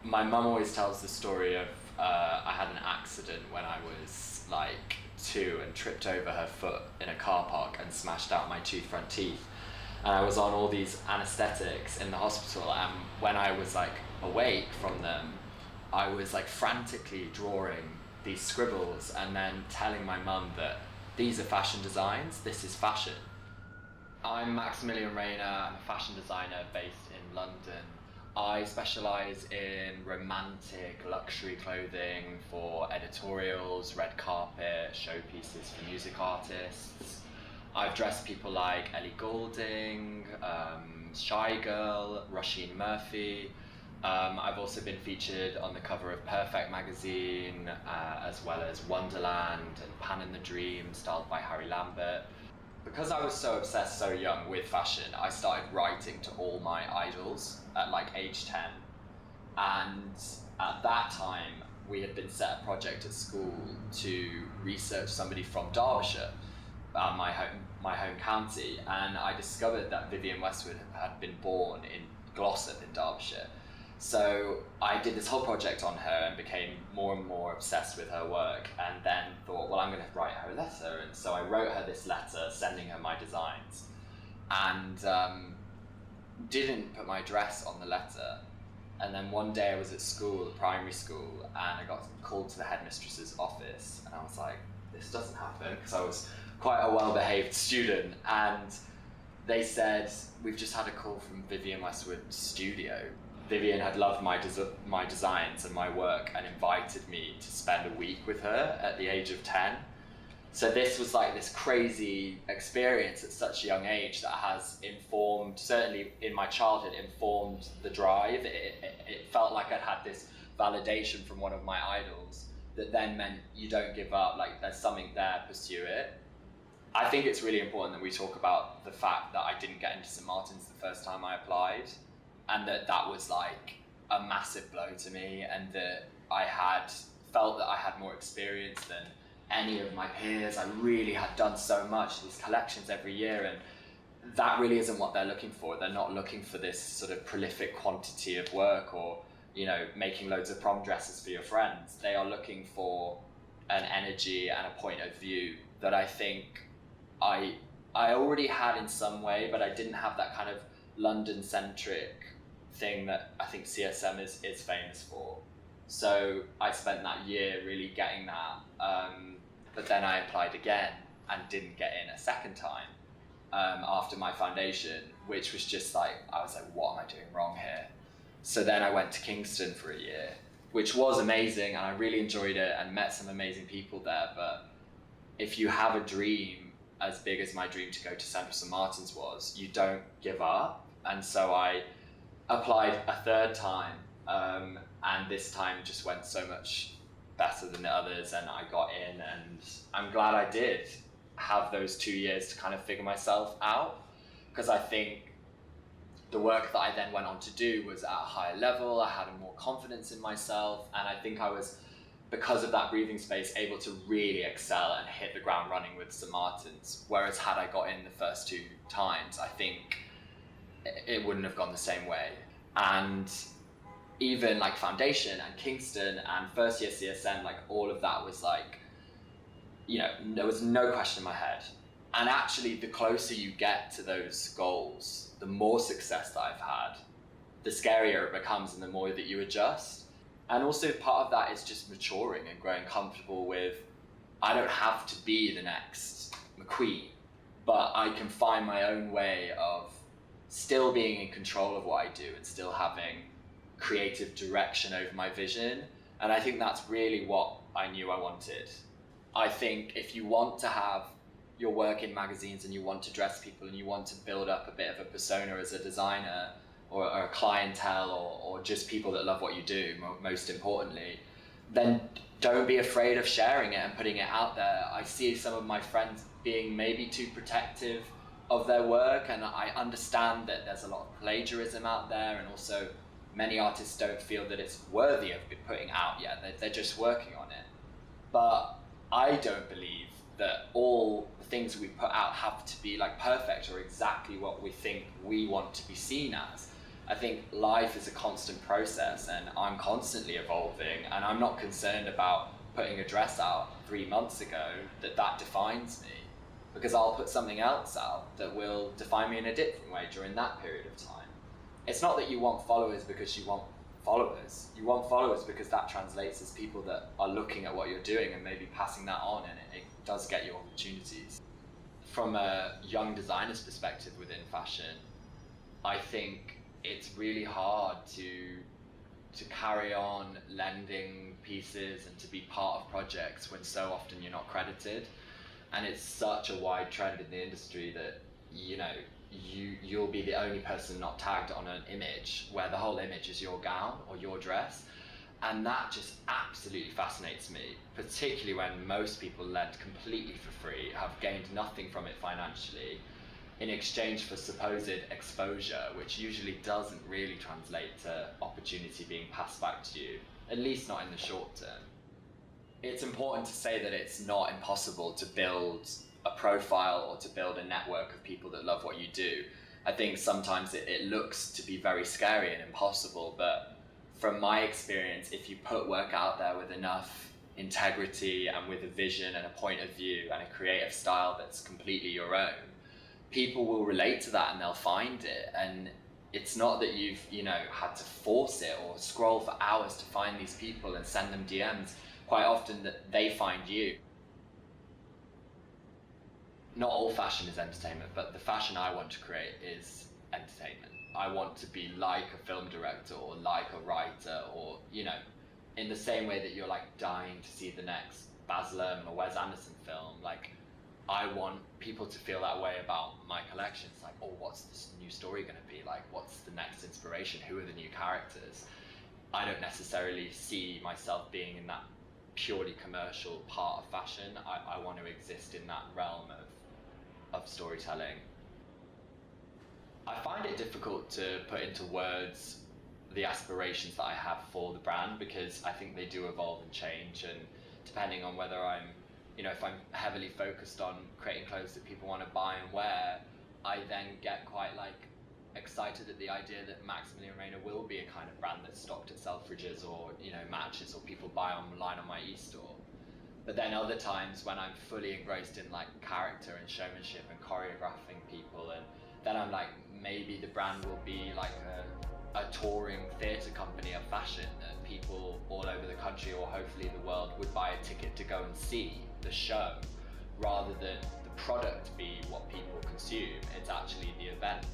My mum always tells the story of I had an accident when I was like 2 and tripped over her foot in a car park and smashed out my two front teeth. And I was on all these anesthetics in the hospital, and when I was like awake from them, I was like frantically drawing these scribbles and then telling my mum that these are fashion designs, this is fashion. I'm Maximilian Raynor, I'm a fashion designer based in London. I specialise in romantic luxury clothing for editorials, red carpet, showpieces for music artists. I've dressed people like Ellie Goulding, Shy Girl, Roisin Murphy. I've also been featured on the cover of Perfect magazine, as well as Wonderland and Pan in the Dream, styled by Harry Lambert. Because I was so obsessed so young with fashion, I started writing to all my idols at like age 10. And at that time, we had been set a project at school to research somebody from Derbyshire, my home county, and I discovered that Vivienne Westwood had been born in Glossop in Derbyshire. So I did this whole project on her and became more and more obsessed with her work, and then thought, well, I'm going to write her a letter. And so I wrote her this letter sending her my designs, and didn't put my address on the letter. And then one day I was at school, at primary school, and I got called to the headmistress's office, and I was like, this doesn't happen, because I was quite a well-behaved student. And they said, we've just had a call from Vivienne Westwood's studio. Vivienne had loved my designs and my work and invited me to spend a week with her at the age of 10. So this was like this crazy experience at such a young age that has informed, certainly in my childhood, informed the drive. It felt like I'd had this validation from one of my idols that then meant you don't give up, like there's something there, pursue it. I think it's really important that we talk about the fact that I didn't get into St Martin's the first time I applied, and that was like a massive blow to me, and that I had felt that I had more experience than any of my peers. I really had done so much, these collections every year, and that really isn't what they're looking for. They're not looking for this sort of prolific quantity of work or, you know, making loads of prom dresses for your friends. They are looking for an energy and a point of view that I think I already had in some way, but I didn't have that kind of London-centric thing that I think CSM is famous for. So I spent that year really getting that, but then I applied again and didn't get in a second time after my foundation, which was just like, I was like, what am I doing wrong here? So then I went to Kingston for a year, which was amazing, and I really enjoyed it and met some amazing people there. But if you have a dream as big as my dream to go to Central St Martin's was, you don't give up. And so I applied a third time, and this time just went so much better than the others, and I got in, and I'm glad I did have those 2 years to kind of figure myself out, because I think the work that I then went on to do was at a higher level. I had more confidence in myself, and I think I was, because of that breathing space, able to really excel and hit the ground running with St Martin's. Whereas had I got in the first 2 times, I think it wouldn't have gone the same way. And even like foundation and Kingston and first year CSM, like all of that was like, you know, there was no question in my head. And actually, the closer you get to those goals, the more success that I've had, the scarier it becomes and the more that you adjust. And also part of that is just maturing and growing comfortable with, I don't have to be the next McQueen, but I can find my own way of still being in control of what I do and still having creative direction over my vision. And I think that's really what I knew I wanted. I think if you want to have your work in magazines and you want to dress people and you want to build up a bit of a persona as a designer or a clientele or just people that love what you do, most importantly, then don't be afraid of sharing it and putting it out there. I see some of my friends being maybe too protective of their work, and I understand that there's a lot of plagiarism out there, and also many artists don't feel that it's worthy of putting out yet. They're just working on it. But I don't believe that all the things we put out have to be like perfect or exactly what we think we want to be seen as. I think life is a constant process, and I'm constantly evolving, and I'm not concerned about putting a dress out 3 months ago that defines me, because I'll put something else out that will define me in a different way during that period of time. It's not that you want followers because you want followers. You want followers because that translates as people that are looking at what you're doing and maybe passing that on, and it does get you opportunities. From a young designer's perspective within fashion, I think it's really hard to carry on lending pieces and to be part of projects when so often you're not credited. And it's such a wide trend in the industry that, you know, you'll be the only person not tagged on an image where the whole image is your gown or your dress. And that just absolutely fascinates me, particularly when most people lend completely for free, have gained nothing from it financially, in exchange for supposed exposure, which usually doesn't really translate to opportunity being passed back to you, at least not in the short term. It's important to say that it's not impossible to build a profile or to build a network of people that love what you do. I think sometimes it looks to be very scary and impossible, but from my experience, if you put work out there with enough integrity and with a vision and a point of view and a creative style that's completely your own, people will relate to that and they'll find it. And it's not that you've, you know, had to force it or scroll for hours to find these people and send them DMs. Quite often that they find you. Not all fashion is entertainment, but the fashion I want to create is entertainment. I want to be like a film director or like a writer, or, you know, in the same way that you're like dying to see the next Baz Luhrmann or Wes Anderson film, like I want people to feel that way about my collection. It's like, oh, what's this new story going to be? Like, what's the next inspiration? Who are the new characters? I don't necessarily see myself being in that purely commercial part of fashion. I want to exist in that realm of storytelling. I find it difficult to put into words the aspirations that I have for the brand, because I think they do evolve and change, and depending on whether I'm, you know, if I'm heavily focused on creating clothes that people want to buy and wear, I then get quite like excited at the idea that Maximilian Raynor will be a kind of brand that's stocked at Selfridges or, you know, Matches, or people buy online on my e-store. But then other times when I'm fully engrossed in like character and showmanship and choreographing people, and then I'm like, maybe the brand will be like a touring theatre company of fashion that people all over the country, or hopefully the world, would buy a ticket to go and see the show, rather than the product be what people consume. It's actually the event.